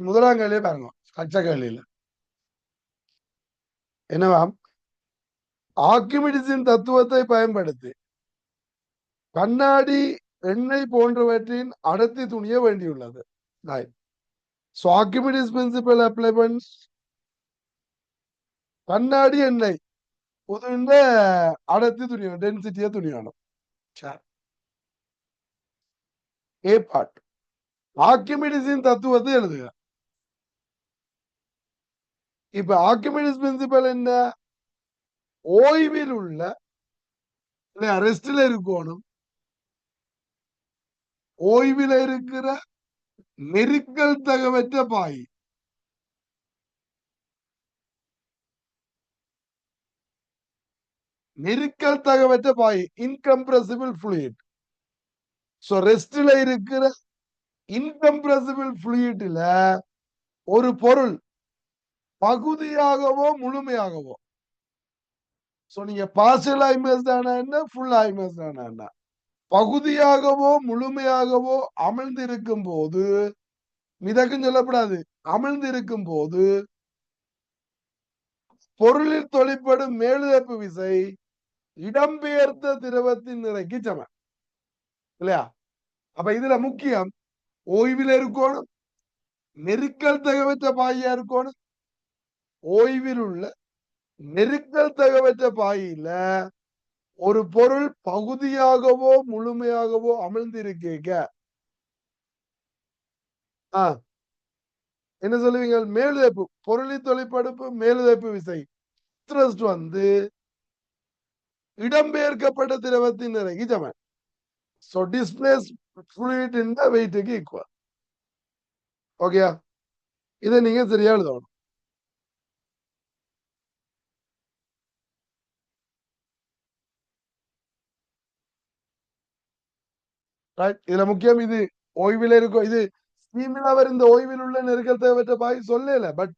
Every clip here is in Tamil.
முதலாம் கேள்வியே பாருங்க. கச்ச கேள்வியில என்னவாம், ஆர்க்கிமிடிஸின் தத்துவத்தை பயன்படுத்தி கண்ணாடி எண்ணெய் போன்றவற்றின் அடர்த்தி துணிய வேண்டியுள்ளது. So Archimedes principle apply பண்ணி கண்ணாடி எண்ணெய் புதுண்ட அடர்த்தி துணியணும், டென்சிட்டியை துணியணும். ஏ பாட் ஆர்க்கிமிடிஸின் தத்துவத்தை எழுதுக. இப்ப ஆர்க்கிமிடிஸ் பிரின்சிபல் என்ன? ஓய்வில் உள்ள ரெஸ்ட்ல இருக்கணும், ஓய்வில் இருக்கிற நெருக்கல் தகவற்ற பாய், நெருக்கல் தகவற்ற பாய், இன்கம்ப்ரசிபிள் fluid. சோ ரெஸ்ட்ல இருக்கிற இன்கம்ப்ரசிபிள் fluidல ஒரு பொருள் பகுதியாகவோ முழுமையாகவோ, சோ நீங்க பார்ஷியல் இமேஜ் ஆனா என்ன, ஃபுல் இமேஜ் ஆனா என்ன, பகுதியாகவோ முழுமையாகவோ அமிழ்ந்திருக்கும் போது, மிதக்கும் சொல்லப்படாது, அமிழ்ந்திருக்கும் போது பொருளில் தொழிற்படும் மேலுதப்பு விசை இடம்பெயர்த்த திரவத்தின் நிறைக்கு சமம் இல்லையா? அப்ப இதுல முக்கியம் ஓய்வில் இருக்கணும், நெருக்கல் தகவற்ற பாயா இருக்கணும். ஓய்வில் உள்ள நெருக்கல் தகவற்ற பாயில ஒரு பொருள் பகுதியாகவோ முழுமையாகவோ அமிழ்ந்திருக்க என்ன சொல்லுவீங்க? மேலுதைப்பு, பொருளின் தொழிற்படுப்பு மேலுதைப்பு விசை த்ரஸ்ட் வந்து இடம்பெயர்க்கப்பட்ட திரவத்தின் நிறைக்கு சமன். So displaced fluid in the weight க்கு equal. ஓகே, இதை நீங்க சரியா எழுதணும். இதுல முக்கியம் இது ஓய்வில் இருக்கும், இது ஸ்டீமில் அவர் இந்த ஓய்வில் உள்ள நெருக்கல் தேவையற்ற பாய் சொல்லல, பட்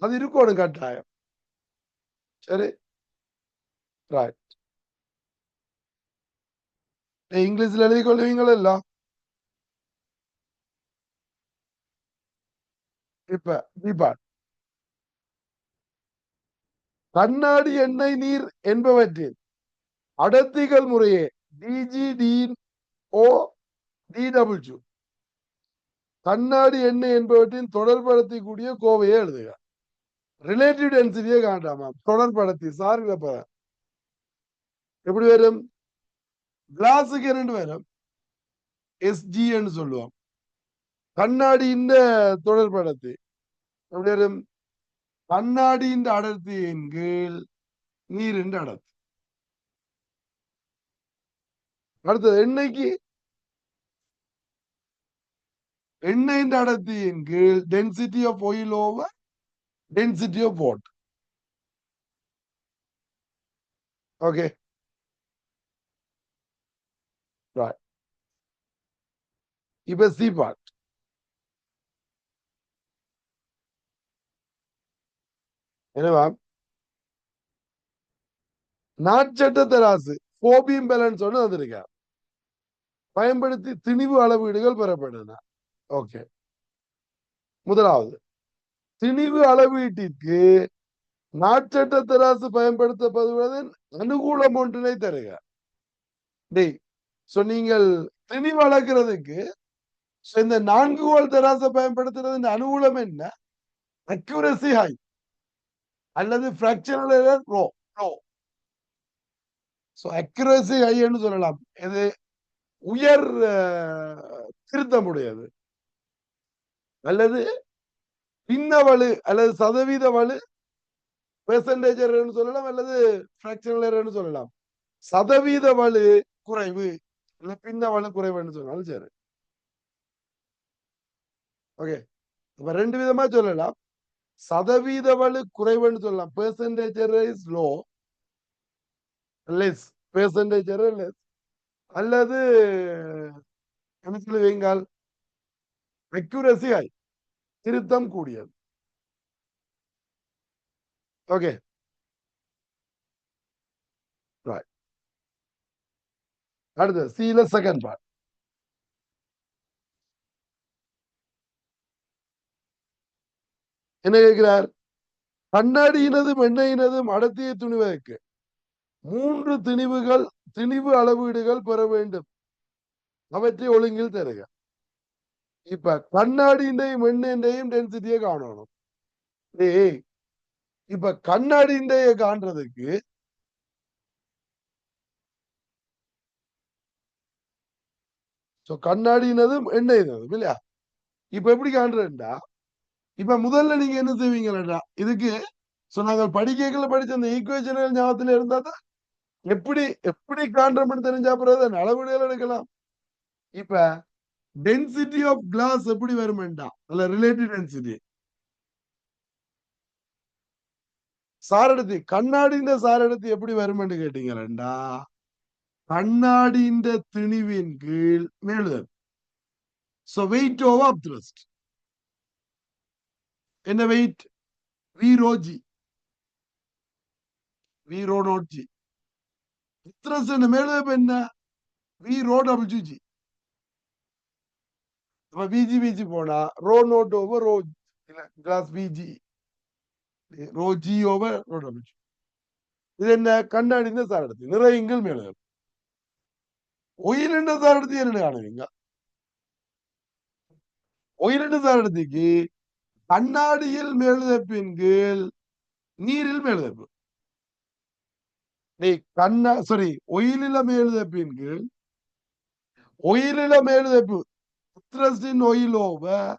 அது இருக்கணும் கட்டாயம். சரி, ரைட். இங்கிலீஷ்ல எழுதி கொள்வீங்களா எல்லாம்? இப்ப தீபாட் கண்ணாடி எண்ணெய் நீர் என்பவற்றின் அடர்த்திகள் முறையே DGDO DW. கண்ணாடி எண்ணெய் என்பவற்றின் தொடர்படுத்தக்கூடிய கோவையை எழுதுக. ரிலேட்டிவ் டென்சிட்டியே காண்டாமா, தொடர்படுத்தி சார் எப்படி வரும்? கிளாஸுக்கு 2 வரும், SG சொல்லுவோம். கண்ணாடியின் தொடர்படுத்தி எப்படி வரும்? கண்ணாடியின் அடர்த்தியின் கீழ் நீரின் அடர்த்தி. அடுத்தது எண்ணெய்க்கு எண்ணெயின் அடர்த்தியின் கீழ் density of oil over density of water. Okay, இப்ப சி பார்ட். என்னவா? நாட்சட்ட தராசு போபியம் பேலன்ஸ் ஒன்று வந்திருக்க, பயன்படுத்தி திணிவு அளவீடுகள் பெறப்படுன. ஓகே, முதலாவது திணிவு அளவீட்டிற்கு நாட்சட்ட தராசு பயன்படுத்தப்படுவதன் அனுகூலம் ஒன்றினை தருக. நீங்கள் திணிவு அளக்கிறதுக்கு இந்த 4 கோல் தராசை பயன்படுத்துறதுன்னு அனுகூலம் என்ன? அக்யூரசி ஹை அல்லது ஃபிராக்சனல் எரர் லோ. சோ அக்யூரசி ஹைன்னு சொல்லலாம், இது உயர் திருத்தமுடையது, அல்லது பின்னவலு அல்லது சதவீத வலு பெர்சன்டேஜ் எரர்னு சொல்லலாம், அல்லது ஃபிராக்சனல் எரர்னு சொல்லலாம். சதவீத வலு குறைவு இல்ல பின்னவலு குறைவுன்னு சொன்னாலும் சரி. ஓகே, இப்ப 2 விதமா சொல்லலாம். சதவீத வலு குறைவுன்னு சொல்லலாம், percentage error is low, less percentage error less, அல்லது என்ன சொல்லுவீங்கள், அக்யூரசி ஹை திருத்தம் கூடியது. Okay, right. அடுத்து சில செகண்ட் பார்ட். என்ன கேட்கிறார்? கண்ணாடியினதும் எண்ணெயினதும் அடர்த்தியை துணிவதற்கு 3 திணிவு அளவீடுகள் பெற வேண்டும். அவற்றை ஒழுங்கில் தருக. இப்ப கண்ணாடியின்றையும் எண்ணெயின்றையும் டென்சிட்டியை காணணும். ஏய், இப்ப கண்ணாடியின்றைய காண்றதுக்கு கண்ணாடியினதும் எண்ணெயினதும் இல்லையா? இப்ப எப்படி காண்றா? இப்ப முதல்ல நீங்க என்ன செய்வீங்களா? இதுக்கு நாங்கள் படிக்கல படிச்ச அந்த ஈக்குவேஷன்கள் ஞாபகத்துல இருந்தா தான் எப்படி எப்படி காண்றோம்னு தெரிஞ்சா பிறகு அளவீடுகள் எடுக்கலாம். இப்ப டென்சிட்டி ஆஃப் கிளாஸ் எப்படி வருமெண்டா, அல்ல ரிலேட்டிவ் டென்சிட்டி சாரடத்தி கண்ணாடியின் சாரடத்தி எப்படி வருமென்று கேட்டீங்களா? கண்ணாடியின் திணிவின் கீழ் மேலுதல். So weight over upthrust. என்ன weight? V rho G. V rho not G. Upthrust என்ன மேலுதல் என்ன? V rho W G. அப்ப VG போனா rho not over rho glass VG. Rho G over rho W. இது என்ன? கண்ணாடியின் சாரடத்தி நிறையங்கள் மேலுதல். உயிரின சாரடத்தி என்ன காணுவீங்க? உயிரின சாரடத்திக்கு கண்ணாடியில் மேலுதப்பின் கீழ் நீரில் மேலுதப்பு. ஒயிலில மேலுதப்பின் கீழ் ஒயிலில மேலுதப்பு அப்த்ரஸ்டின் ஒயில் ஓவர்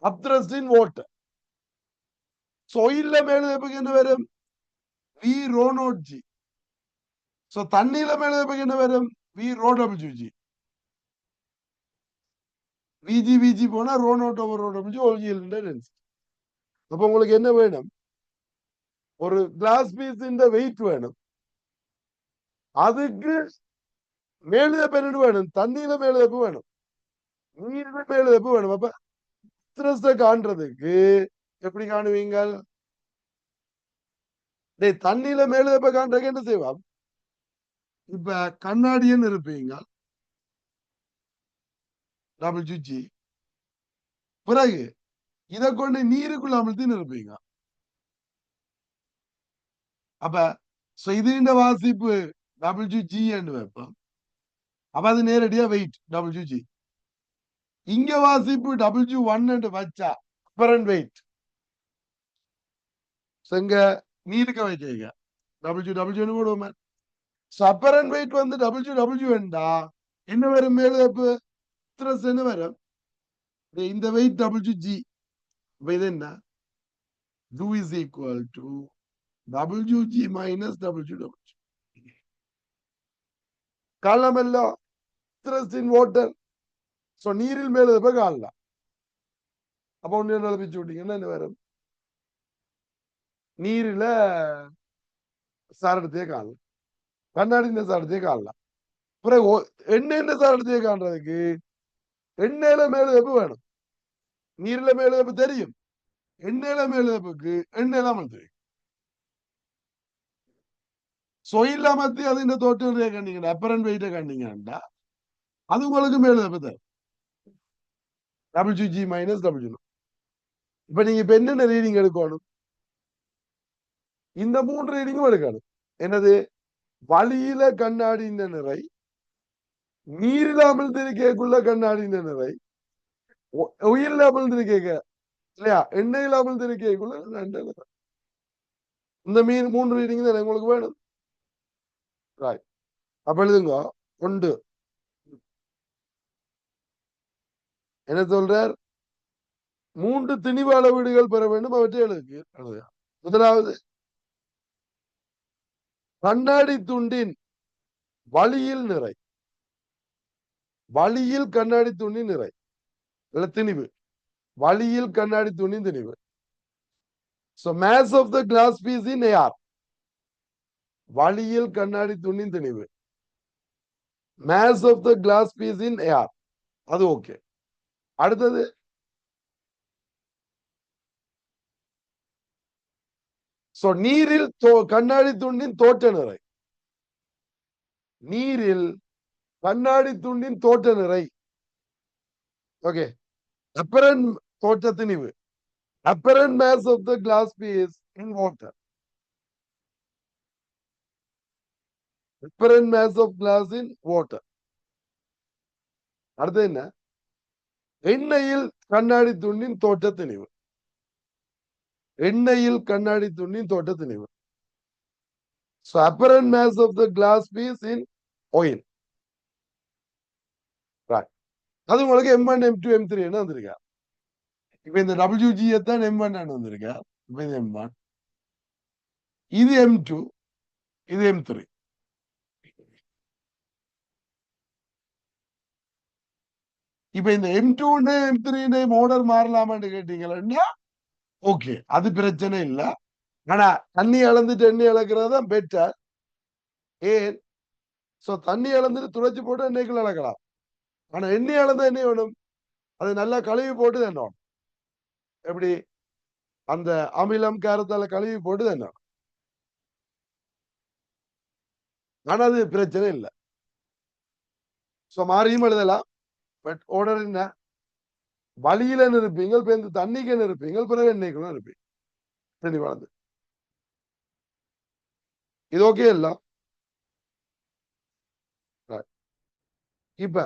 அப்த்ரஸ்டின் வாட்டர். ஒயில்ல மேலுதப்புக்கு என்ன வரும்? V rho naught G. தண்ணியில மேலுதப்புக்கு என்ன வரும்? V rho W G. VG போனா rho naught over rho W oil density. அப்ப உங்களுக்கு என்ன வேணும்? ஒரு கிளாஸ் பீஸ் வெயிட் வேணும். அதுக்கு மேலுதப்பு என்ன வேணும்? தண்ணியில மேலுதப்பு வேணும், நீரில மேலுதப்பு வேணும். அப்ப த்ரஸ்ட காண்றதுக்கு எப்படி காணுவீங்க? தண்ணியில மேலுதப்ப காண்றதுக்கு என்ன செய்வான்? இப்ப கண்ணாடின்னு இருப்பீங்க WG. பிறகு இதை கொண்டு நீருக்குள்ள அமிழ்த்தின்னு இருப்பீங்க. அப்ப இதுன்ற வாசிப்பு WG என்று வைப்போம். அப்ப அது நேரடியா வெயிட் WG. இங்க வாசிப்பு W1 என்று வச்சா அப்பரண்ட் வெயிட். இங்க நீருக்கு வைக்க WW போடுவோமே. அப்பரண்ட் வெயிட் வந்து WW என்றா என்ன வரும்? மேலுதப்பு என்ன வரும்? இந்த வெயிட் WG. இது என்ன? U is equal to WG minus WW. காலமெல்லோ thrust in water. நீரில் மேலுதப்ப காணலாம். அப்ப ஒன்னு நிலப்பிச்சு விட்டீங்கன்னா என்ன வரும்? நீரில சாரடத்தையே காணலாம், கண்ணாடி சாரடத்தையே காணலாம். பிறகு எண்ணெயில சாரடத்தையே காண்றதுக்கு எண்ணெயில மேலுதப்பு வேணும். நீரில மேலுதப்பு தெரியும், எண்ணெயில மேலுதப்புக்கு எண்ணெயில அமர்த்து. சொயில அமர்த்தி அது தோற்றத்தை கண்டீங்க, அப்பரண்ட் வெயிட்ட கண்டீங்கன்னா அது உங்களுக்கு மேலுதப்பு தரும். WG minus W. இப்ப நீங்க இப்ப என்னென்ன ரீடிங் எடுக்கணும்? இந்த 3 ரீடிங்கும் எடுக்கணும். என்னது? வழியில கண்ணாடியின் நிறை, நீரில் அமிழ்ந்திருக்கக்குள்ள கண்ணாடியின் நிறை, உயிரில் அமிழ்ந்திருக்க இல்லையா, எண்ணெயில் அமிழ்ந்திருக்கக்குள்ள நிறை. இந்த 3 ரீடிங் தான் உங்களுக்கு வேணும். அப்ப எழுதுங்க. ஒன்று என்ன சொல்றார்? 3 திணிவு அளவீடுகள் பெற வேண்டும், அவற்றை எழுதுக. முதலாவது, கண்ணாடி துண்டின் வழியில் நிறை, வழியில் கண்ணாடி துண்டின் நிறை திணிவு, வழியில் கண்ணாடி துண்டின் திணிவு. mass of the glass piece in air, வழியில் கண்ணாடி துண்டின் திணிவு. mass of the glass piece in air, அது ஓகே. அடுத்தது, நீரில் கண்ணாடி துண்டின் தோற்ற நிறை, நீரில் கண்ணாடி துண்டின் தோற்ற நிறை. ஓகே. அப்பரண்ட் தோற்ற திணிவு, apparent mass of the glass piece in water. Apparent mass of glass in water. அடுத்து என்ன? எண்ணெயில் கண்ணாடி துண்டின் தோற்ற திணிவு. எண்ணெயில் கண்ணாடி துண்டின் தோற்ற திணிவு. So apparent mass of the glass piece in oil. Right. அது உங்களுக்கு M1, M2, M3 என்ன வந்திருக்கா? இப்ப இந்த WG தான் M1 வந்திருக்கா. இப்ப இது M1. இது M2. இது M3. இப்ப இந்த M2 M3 ஆர்டர் மாறலாமான்னு கேட்டீங்கன்னா ஓகே, அது பிரச்சனை இல்லை. ஆனா தண்ணி அளந்துட்டு எண்ணெய் அளக்கிறது தான் பெட்டர். ஏன்? சோ தண்ணி அளந்துட்டு துடைச்சு போட்டு எண்ணெய்க்குள்ள அளக்கலாம். ஆனா எண்ணெய் அளந்தா என்ன வேணும்? அது நல்லா கழுவி போட்டு தண்ணோம். எப்படி? அந்த அமிலம் காரத்தால கழுவி போட்டு தண்ணோம். ஆனா அது பிரச்சனை இல்லை. சோ மாறியும் எழுதலாம். பட் ஆர்டர் என்ன? வழியில நிற்பீங்க, பேருந்து தண்ணிக்கு நிற்பீங்க, பிறகு எண்ணெய்க்குள்ள இருப்பீங்க. தெளிவானது. இது ஓகே இல்ல? இப்ப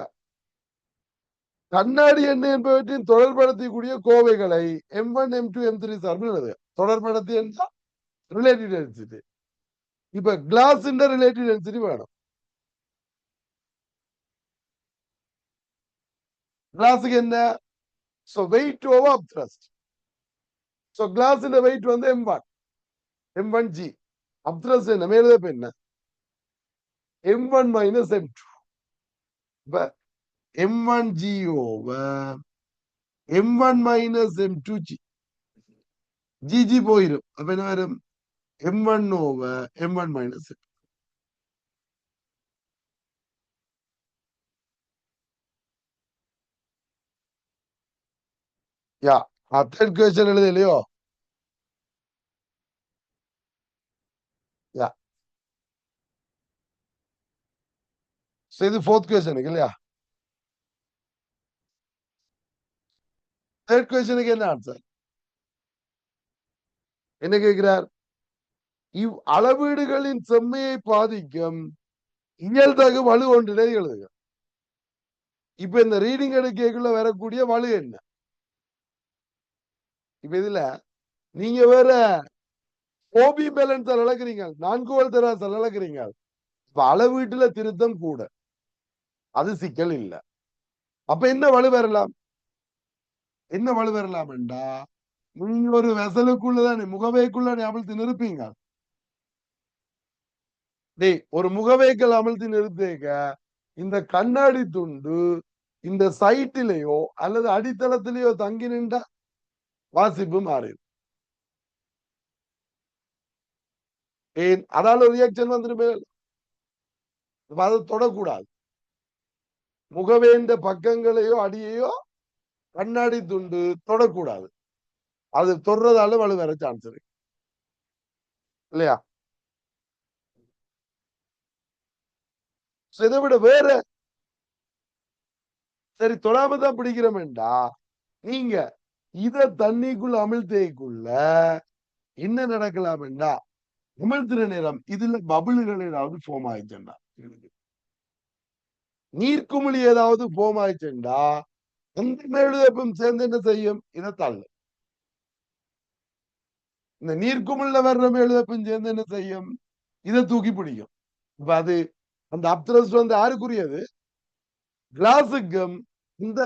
கண்ணாடி எண்ணெய் என்பவற்றின் தொடர்படுத்தக்கூடிய கோவைகளை M1, M2, M3 சார்பில் எழுதுக. தொடர்படுத்தி என்றால் ரிலேட்டிவ் டென்சிட்டி. இப்ப கிளாஸ் ரிலேட்டிவ் டென்சிட்டி வேணும். கிளாஸுக்கு என்ன? So weight over upthrust. So glass weight வந்து M1, M1G. அப்த்ரஸ்ட் என்ன? மேலே என்ன? M1 minus M2. இப்ப M1G over M1 minus M2G. GG போயிடும். அப்ப என்ன வரும்? M1 over M1 minus M2. யா, தேர்ட் கொஸ்டின் எழுது இல்லையோ? யா, இது ஃபோர்த் கொஸ்டினுக்கு இல்லையா? தேர்ட் கொஸ்டினுக்கு என்ன ஆன்சர்? என்ன கேட்கிறார்? இவ் அளவீடுகளின் செம்மையை பாதிக்கும் இயல்தகு வலு ஒன்றினை எழுதுக. இப்ப இந்த ரீடிங் எடுக்கைக்குள்ள வரக்கூடிய வலு என்ன? இப்ப இதுல நீங்க வேற ஓபி பேலன்ஸ் இழக்கிறீங்க, 4 தராசு இழக்கிறீங்க. இப்ப அளவீட்டுல திருத்தம் கூட, அது சிக்கல் இல்லை. அப்ப என்ன வலு வரலாம்? என்ன வலு வரலாம் என்றா, நீங்க ஒரு வெசலுக்குள்ளதானே முகவைக்குள்ள அமிழ்த்தி நிறுப்பீங்க. டேய், ஒரு முகவைக்கல் அமிழ்த்தி நிறுத்தேக்க இந்த கண்ணாடி துண்டு இந்த சைட்டிலேயோ அல்லது அடித்தளத்திலேயோ தங்கி நின்றா வாசிப்பு மாறிடும். ஏன்? அதால ரியாக்ஷன் வந்துருமே. அதை தொடக்கூடாது. முகவேந்த பக்கங்களையோ அடியையோ கண்ணாடி துண்டு தொடக்கூடாது. அது தொடுறதால வலு வர சான்ஸ் இருக்கு இல்லையா? இதை விட வேற சரி தொடாம தான் பிடிக்கிறோம்டா, நீங்க இத தண்ணிக்குள்ள அமிழ்த்தைக்குள்ள என்ன நடக்கலாம்டா, அமிழ்த்துற நேரம் இதுல பபுள்கள் ஏதாவது ஃபார்ம் ஆயிடுச்சுண்டா, நீர்க்குமிழி ஏதாவது ஃபார்ம் ஆயிடுச்சுண்டா, அந்த மேலுதப்பம் சேர்ந்து என்ன செய்யும்? இதை தள்ளு. இந்த நீர்க்குமிழ்ல வர்ற மேலுதப்பம் சேர்ந்து என்ன செய்யும்? இதை தூக்கி பிடிக்கும். இப்ப அது அந்த அப்தரஸ்ட் வந்து யாருக்குரியது? கிளாஸுக்கும் இந்த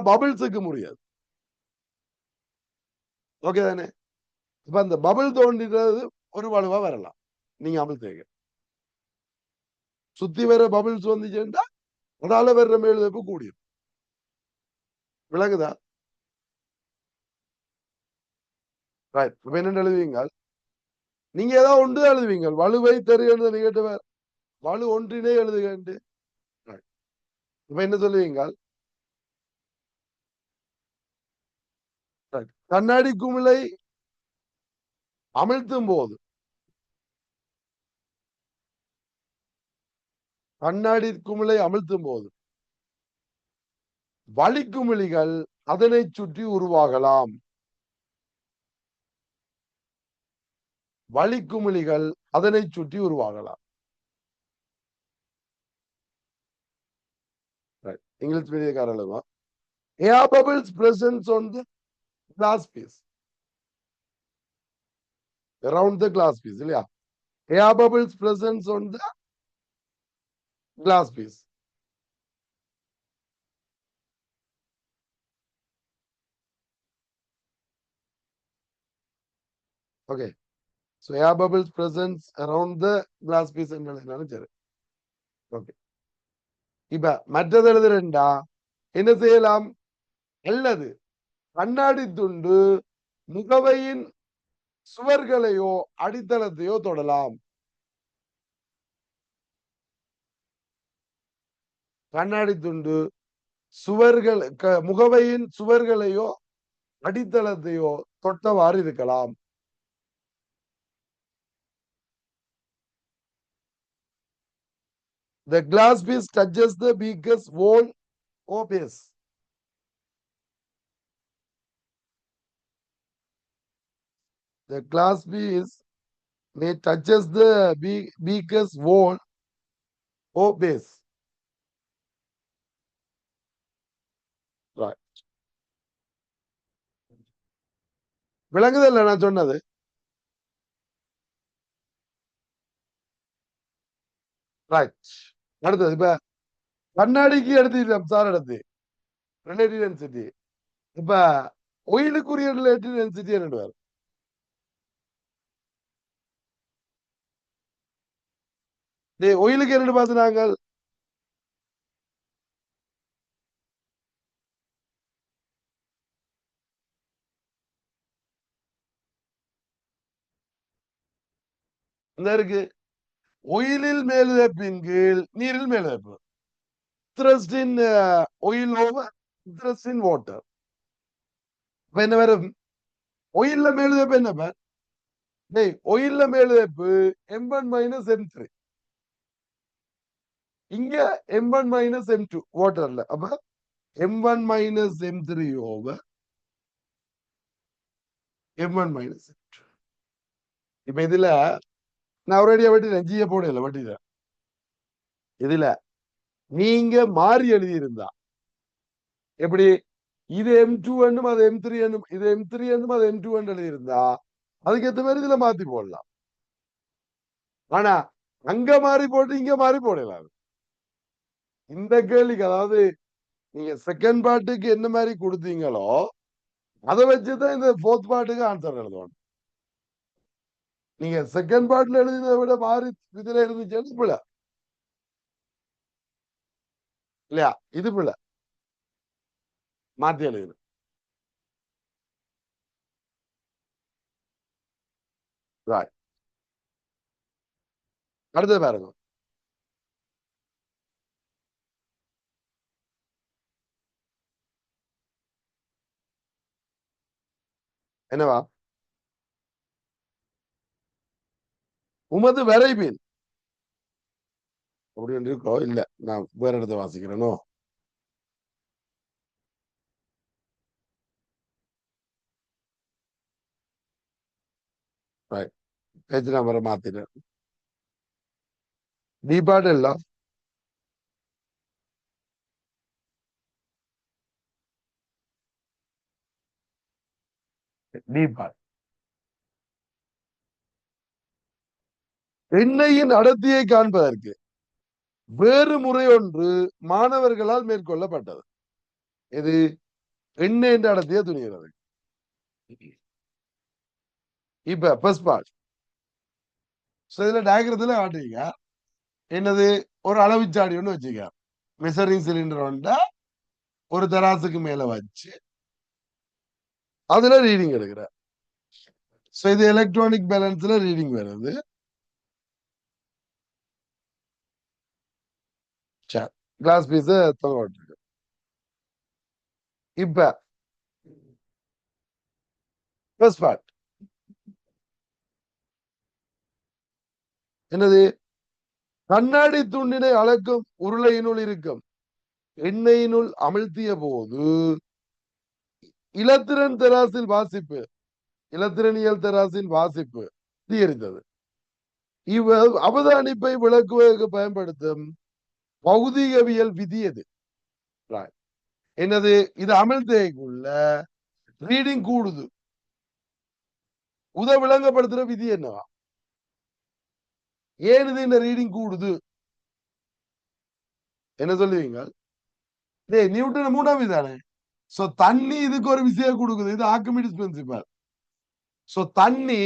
பபிள்ஸுக்கு முடியாது. ஓகே தானே? இப்ப அந்த பபிள் தோன்றது ஒரு வலுவா வரலாம். நீங்க அமிழ்த்தேங்க சுத்தி வர பபிள்ஸ் வந்துச்சுன்னா அதால வர்ற மேலுதப்பு கூடியும். விளங்குதா? இப்ப என்ன எழுதுவீங்க? நீங்க ஏதாவது ஒன்று எழுதுவீங்க. வலுவை தெரியுது கேட்டவர் வலு ஒன்றினை எழுதுக. இப்ப என்ன சொல்லுவீங்க? கண்ணாடி குமிழை அமிழ்த்தும் போது கண்ணாடி குமிழை அமிழ்த்தும் போது வலிக்குமிழிகள் அதனை சுற்றி உருவாகலாம். வளிக்குமிழிகள் அதனை சுற்றி உருவாகலாம். இங்கிலீஷ் மீடியக்காரர்களும் air bubbles presence on the glass piece, around the glass piece இல்லையா? air bubbles presence on the glass piece. Okay, so air bubbles presence around the glass piece என்றாலும் சரி. ஓகே, இப்ப மற்றது எழுதுறா என்ன செய்யலாம்? அல்லது கண்ணாடி துண்டு முகவையின் சுவர்களையோ அடித்தளத்தையோ தொடலாம். கண்ணாடி துண்டு சுவர்கள் முகவையின் சுவர்களையோ அடித்தளத்தையோ தொட்டவாறு இருக்கலாம். The glass piece touches the beaker's wall or base. The glass piece may touches the beaker's wall or base. Right. விளங்குதல்ல நான் சொன்னது? ரைட். அடுத்தது இப்ப கண்ணாடிக்கு எடுத்து சார் எடுத்து ரிலேட்டிவ் டென்சிட்டி. இப்ப ஒயிலுக்குரிய ரிலேட்டிவ் டென்சிட்டி என்ன? ஒயிலுக்கு என்ன பார்த்து நாங்கள் இந்த இருக்கு ஒயிலில் மேலுதைப்பின் கீழ் நீரில் மேலுதைப்பு. Thrust in oil over thrust in water. இப்ப என்ன வரும்? ஒயில்ல மேலுதைப்பு என்ன பேர்? ஒயில்ல மேலுதைப்பு M1 மைனஸ் M3. இங்க M1 மைனஸ் M2 வாட்டர்ல. அப்ப M1 minus M3 over M1 minus M2. இப்ப இதுல நான் ஒரேடியா வெட்டினேன், ஜிய போடல வெட்டில. இதுல நீங்க மாறி எழுதி இருந்தா எப்படி? இது M2 என்னும் அது M3 என்னும், இது M3 என்னும் அது M2 எழுதி இருந்தா அதுக்கு ஏற்ற மாதிரி இதுல மாத்தி போடலாம். ஆனா அங்க மாறி போட்டு இங்க மாறி போடலாம். இந்த கேள்விக்கு அதாவது நீங்க செகண்ட் பார்ட்டுக்கு என்ன மாதிரி கொடுத்தீங்களோ அதை வச்சுதான் இந்த போர்த் பார்ட்டுக்கு ஆன்சர் எழுதணும். நீங்க செகண்ட் பார்ட்ல எழுதினதை விட மாறி இதுல இருந்துச்சு பிள்ளை இல்லையா? இது பிள்ளை மாத்தி எழுதணும். அடுத்தது பாருங்க. என்னவா? உமது வரைபில் அப்படின்னு இருக்கோ? இல்ல, நான் வேற இடத்த வாசிக்கிறேனோ? பேஜ் நம்பரை மாத்திட்டேன். தீபாடு இல்ல, தீபாடு எண்ணெயின் அடர்த்தியை காண்பதற்கு வேறு முறை ஒன்று மாணவர்களால் மேற்கொள்ளப்பட்டது. இது எண்ணெய் அடர்த்தியை துணிகிறது. இப்ப ஃபர்ஸ்ட் பார்ட் இதுல டயக்ரத்துல காட்டுறீங்க. என்னது? ஒரு அளவுச்சாடி ஒண்ணு வச்சுக்க, மெசரிங் சிலிண்டர் ஒன்றை ஒரு தராசுக்கு மேல வச்சு அதுல ரீடிங் எடுக்கிற. இது எலக்ட்ரானிக் பேலன்ஸ்ல ரீடிங் வருது. கிளாஸ் பீஸ் தொங்க. இப்ப ஃபர்ஸ்ட் பார்ட் என்னது? கண்ணாடி துண்டினை அளக்கும் உருளையினுள் இருக்கும் எண்ணெயினுள் அமிழ்த்திய போது இலத்திரன் தராசில் வாசிப்பு, இலத்திரனியல் தராசில் வாசிப்பு தீர்ந்தது. அவதானிப்பை விளக்குவதற்கு பயன்படுத்தும் பௌதிகவியல் விதி எது? என்னது? இது அமிழ்தேக்குள்ள ரீடிங் கூடுது. விளங்கப்படுத்துற விதி என்னவா? ஏனுது இந்த ரீடிங் கூடுது? என்ன சொல்லுவீங்க? நியூட்டன் மூணாம் விதானே. சோ தண்ணி இதுக்கு ஒரு விஷயம் கொடுக்குது. இது ஆர்க்கிமிடிஸ் பிரின்சிபல். சோ தண்ணி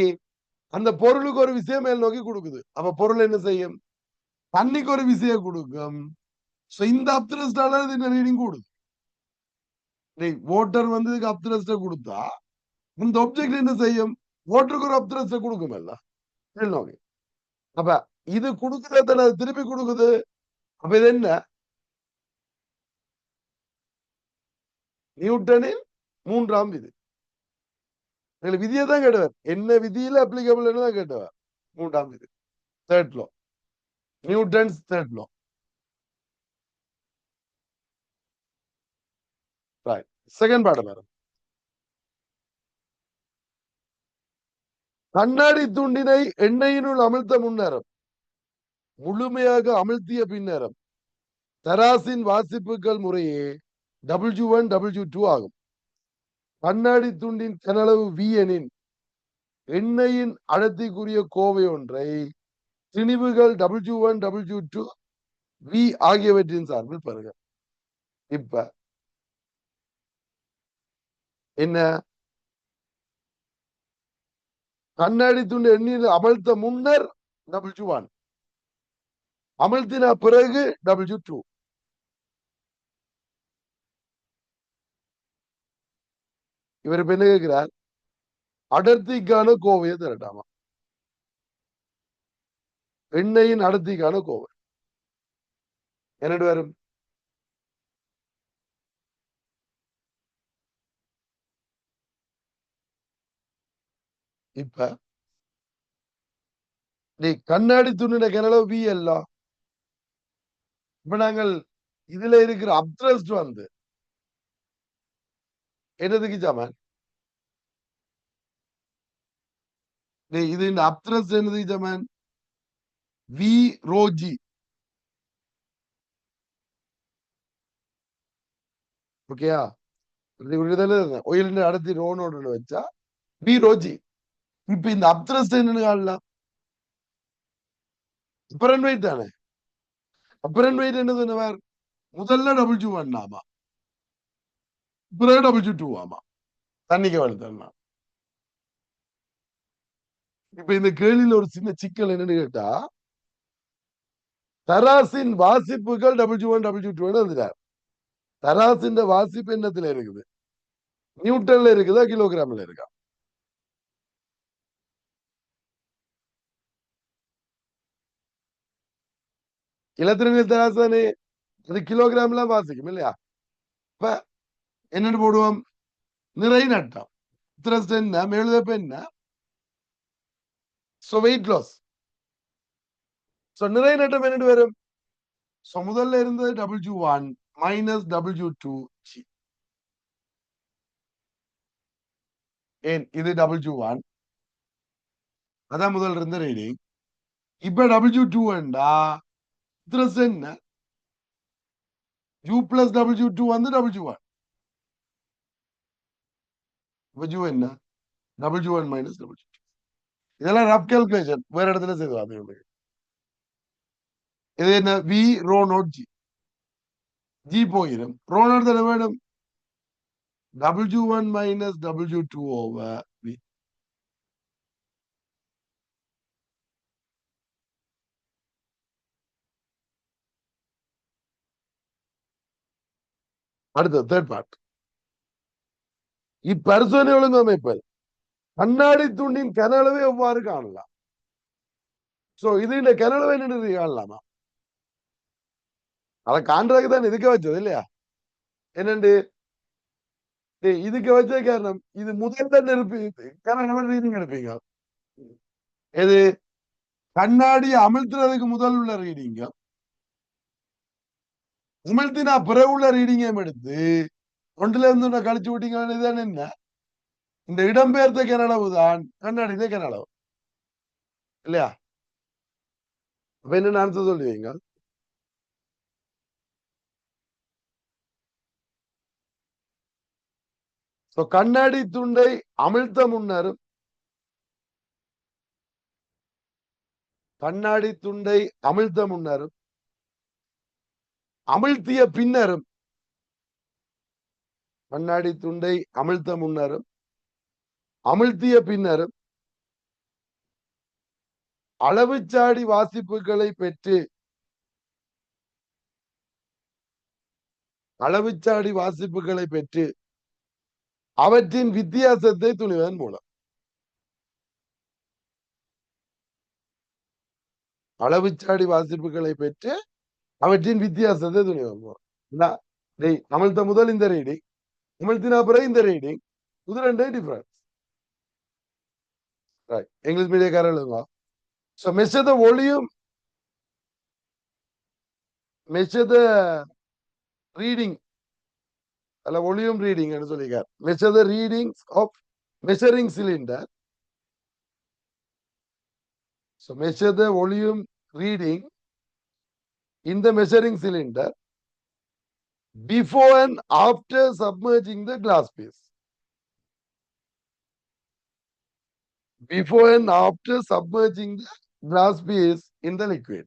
அந்த பொருளுக்கு ஒரு விஷயம் மேல் நோக்கி கொடுக்குது. அப்ப பொருள் என்ன செய்யும்? தண்ணிக்கு ஒரு விஷயம் கொடுக்கும். இந்த அப்திரஸ்டால இந்த ரீடிங் கூடுது. வாட்டர் வந்து அப்திரஸ்ட கொடுத்தா இந்த ஆப்ஜெக்ட் என்ன செய்யும்? வாட்டருக்கு ஒரு அப்திரஸ்ட கொடுக்கும் இல்ல மேல் நோக்கி. அப்ப இது கொடுக்குறத திருப்பி கொடுக்குது. அப்ப இது என்ன? நியூட்டனின் மூன்றாம் விதி. விதியை தான் கேட்டவர். என்ன விதியில அப்ளிகபிள் தான் கேட்டவர். மூன்றாம் விதி, third low, Newton's third low. Second பாடம் வரும். கண்ணாடி துண்டினை எண்ணெயினுள் அமிழ்த்த முன்னேறம் முழுமையாக அமிழ்த்திய பின்னேறம் தராசின் வாசிப்புகள் முறையே W1 W2 ஆகும். கண்ணாடி துண்டின் கனளவு V எனின் எண்ணெயின் அடர்த்திக்குரிய கோவை ஒன்றை திணிவுகள் W1 W2 V ஆகியவற்றின் சார்பில் பெறுக. இப்ப என்ன? கண்ணாடி துண்டு எண்ணெயில் அமழ்த்த முன்னர் W1, அமழ்த்தின பிறகு W2. இவர் இப்ப என்ன கேட்கிறார்? அடர்த்திக்கான கோவையை திரட்டாமா. எண்ணெயின் அடர்த்திக்கான கோவை என்னடு வரும்? இப்ப நீ கண்ணாடி துணின கனளவு V எல்லாம். இப்ப நாங்கள் இதுல இருக்கிற அப்திரஸ்ட் வந்து என்னதுக்கு சமன்? இது இந்த அப்திரஸ்ட் என்னதுக்கு சமன்? V rho G. ஓகேயா? ஒயிலின் அடர்த்தி ரோனோடு வச்சா V rho G. இப்ப இந்த அப்திரஸ்ட் என்னன்னு காணலாம்? அப்பரன் வெயிட் தானே. அப்பரன் வெயிட் என்ன சொன்னவர்? முதல்ல W1 ஆமா, பிறகு W2 ஆமா. தண்ணிக்கு வளர்த்தா. இப்ப இந்த கேள்வியில ஒரு சின்ன சிக்கல் என்னன்னு கேட்டா, தராசின் வாசிப்புகள் W1 W2 வந்துட்டார். தராசின் வாசிப்பு என்னத்துல இருக்குது? நியூட்டன்ல இருக்குதா கிலோகிராம்ல இருக்கா? இலத்திரனியல் தராசானே அது கிலோகிராம்ல வாசிக்கும் இல்லையா? இப்ப என்னன்னு போடுவோம்? நிறை நட்டம். த்ரஸ்ட் என்ன? மேலுதப்ப என்ன? So weight loss. சோ நிறை நட்டம் என்னன்னு வரும்? சோ முதல்ல இருந்தது W1 மைனஸ் W2 G. ஏன் இது W1 அதான் முதல்ல இருந்த ரீடிங். இப்ப W2 வேண்டா த்ரஸ்ட் என்ன? U plus W2 வந்து W1. W என்ன? W1 minus W2. இதெல்லாம் ரஃப் கால்குலேஷன், வேற இடத்துல செய்வாங்க. இது என்ன? V rho naught G. G போயிடும். ரோ நோட் தானே வேணும். W1 minus W2 over V. அடுத்தது தேர்ட் பார்ட். இப்பரிசோதனை ஒழுங்கமைப்பல் கண்ணாடி துண்டின் கன அளவை எவ்வாறு காணலாம்? சோ இது இந்த கன அளவை நின்று காணலாமா? அதை காண்றதுக்கு தான் இதுக்க வச்சது இல்லையா? என்னண்டு இதுக்கு வச்ச காரணம் இது முதல்ல நெருப்பி ரீடிங் எடுப்பீங்க. எது? கண்ணாடி அமிழ்த்துறதுக்கு முதல் உள்ள ரீடிங்க அமிழ்த்தினா பிறகு உள்ள ரீடிங்கையும் எடுத்து ஒன்றுல இருந்து கழிச்சு விட்டீங்கன்னு என்ன? இந்த இடம்பெயர்த்த கனளவு தான் கண்ணாடியில கனளவு. இல்லையா? அப்ப என்ன ஆன்சர் சொல்லுவீங்க? கண்ணாடி துண்டை அமிழ்த்த முன்னரும் கண்ணாடி துண்டை அமிழ்த்த முன்னரும் அமிழ்த்திய பின்னரும் கண்ணாடி துண்டை அமிழ்த்த முன்னரும் அமிழ்த்திய பின்னரும் அளவுச்சாடி வாசிப்புகளை பெற்று அளவுச்சாடி வாசிப்புகளை பெற்று அவற்றின் வித்தியாசத்தை துணிவதன் மூலம். அளவுச்சாடி வாசிப்புகளை பெற்று அவற்றின் வித்தியாசத்தை துணிவதன் மூலம். அமிழ்த்த முதல் இந்த ரீடிங், அமிழ்த்தினா பிறகு இந்த ரீடிங், இது ரெண்டே டிஃபரன்ஸ். இங்கிலீஷ் மீடியக்காரங்க so measure the volume, measure the reading அல்ல volume reading என்று சொல்லிக்கார். measure the readings of measuring cylinder. so measure the volume reading in the measuring cylinder before and after submerging the glass piece. Before and after submerging the glass piece in the liquid.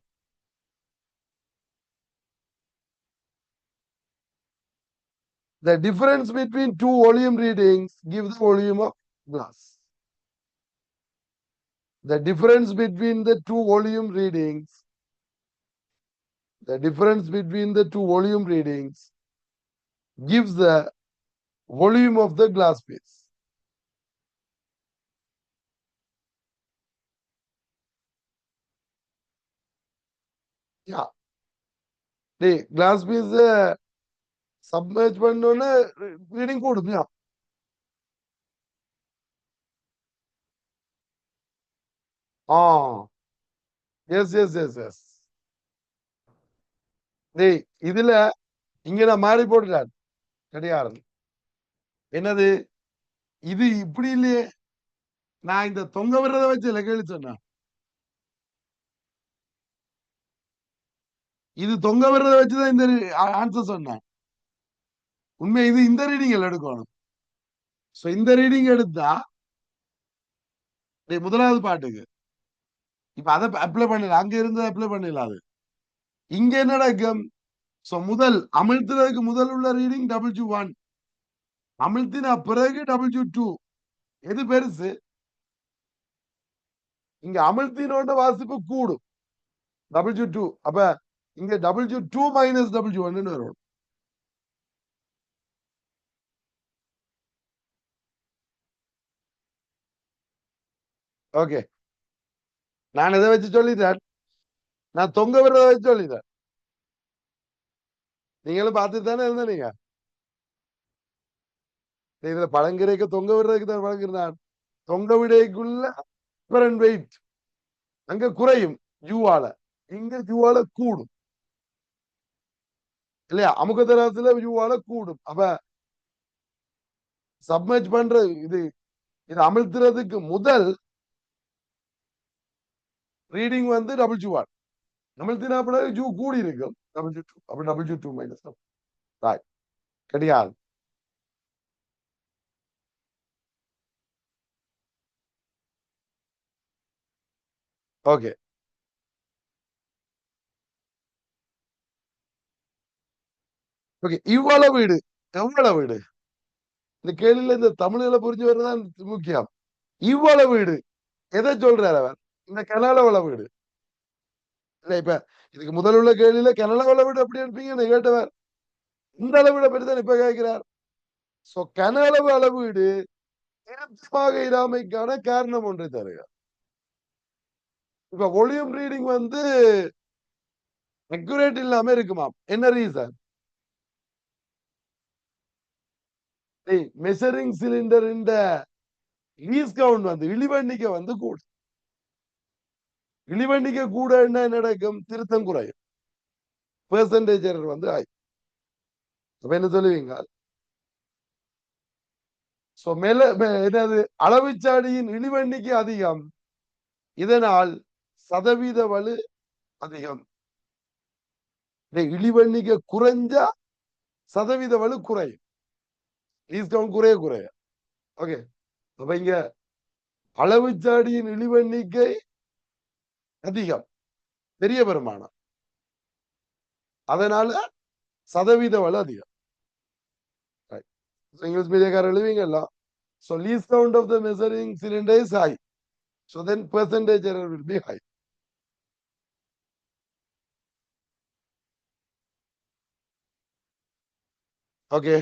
The difference between two volume readings gives the volume of glass. The difference between the two volume readings, the difference between the two volume readings gives the volume of the glass piece. Yeah. The glass piece submerge பண்ணோம்னா reading கூடும். Yeah. Yes, yes, yes, yes. இதுல இங்க நான் மாறி போட்டுட்டார் கிடையாது. என்னது இது இப்படி இல்லையே, நான் இந்த தொங்க விடுறத வச்சு இல்ல கேள்வி சொன்னேன். இது தொங்க விடுறத வச்சுதான் இந்த ஆன்சர் சொன்னேன். உண்மை இது இந்த ரீடிங் எடுக்கணும். இந்த ரீடிங் எடுத்தா முதலாவது பாட்டுக்கு இப்ப அதை அப்ளை பண்ணல, அங்க இருந்து அப்ளை பண்ணல. அது இங்க என்ன நடக்கும்? முதல் அமிழ்த்துறதுக்கு முதல் உள்ள ரீடிங் W1, அமிழ்த்தின பிறகு W2. எது பெருசு? இங்க அமிழ்த்தினோட வாசிப்பு கூடும் W2. அப்ப இங்க W2 மைனஸ் W1 வரும். ஓகே, நான் இதை வச்சு சொல்லிட்டேன். நான் தொங்க விடுறத வச்சு சொல்லிட்டேன். நீங்களும் பார்த்துட்டு தானே இருந்த. நீங்க இதுல பழங்கிரைக்க தொங்க விடுறதுக்கு தான் பழங்கிறான். தொங்க விடைக்குள்ள வெயிட் அங்க குறையும் ஜூவால, இங்க ஜூவால கூடும் இல்லையா? அமுகதராசுல ஜூவால கூடும். அப்ப சப்மர்ஜ் பண்ற இது அமிழ்த்துறதுக்கு முதல் ரீடிங் வந்து W1, அமிழ்த்தினா பிறகு ஜூ கூடி இருக்கும் W2. அப்ப W2 மைனஸ் கிடையாது. Okay, okay. இவ்வளவு வீடு எவ்வளவு வீடு இந்த கேள்வியில இந்த தமிழ்ல புரிஞ்சு வரதான் முக்கியம். இவ்வளவு வீடு எதை சொல்றாரு அவர்? இந்த கனல வள வீடு இல்ல. இப்ப இதுக்கு முதல் உள்ள கேள்வியில கனல வள வீடு எப்படி இருப்பீங்கன்னு கேட்டவர் இந்த அளவிட பெரிதான் இப்ப கேட்கிறார். கனளவு அளவீடு திருத்தமாக இராமைக்கான காரணம் ஒன்றை தருக. இப்ப வால்யூம் ரீடிங் வந்து அக்யூரேட் இல்லாம இருக்குமா? என்ன ரீசன்? மெஷரிங் சிலிண்டர் இந்த லீஸ் கவுண்ட் வந்து இழிவெண்ணிக்கை வந்து கூட, இழிவெண்ணிக்கை கூட என்ன நடக்கும்? திருத்தம் குறையும். பெர்சன்டேஜ் எரர் வந்து ஆய். அப்ப என்ன சொல்லுவீங்க? என்னது அளவுச்சாடியின் இழிவெண்ணிக்கை அதிகம், இதனால் சதவீத வலு அதிகம். இழிவெண்ணிக்கை குறைஞ்சா சதவீத வலு குறையும். லீஸ்ட் கவுண்ட் குறைய. ஓகே, அப்ப இங்க அளவுச்சாடியின் இழிவெண்ணிக்கை அதிகம், பெரிய பெருமானம், அதனால சதவீத வலு அதிகம். English மீடியக்காரர் எழுவீங்கல்ல. So least count of the measuring cylinder is high. So then percentage error will be high. Okay.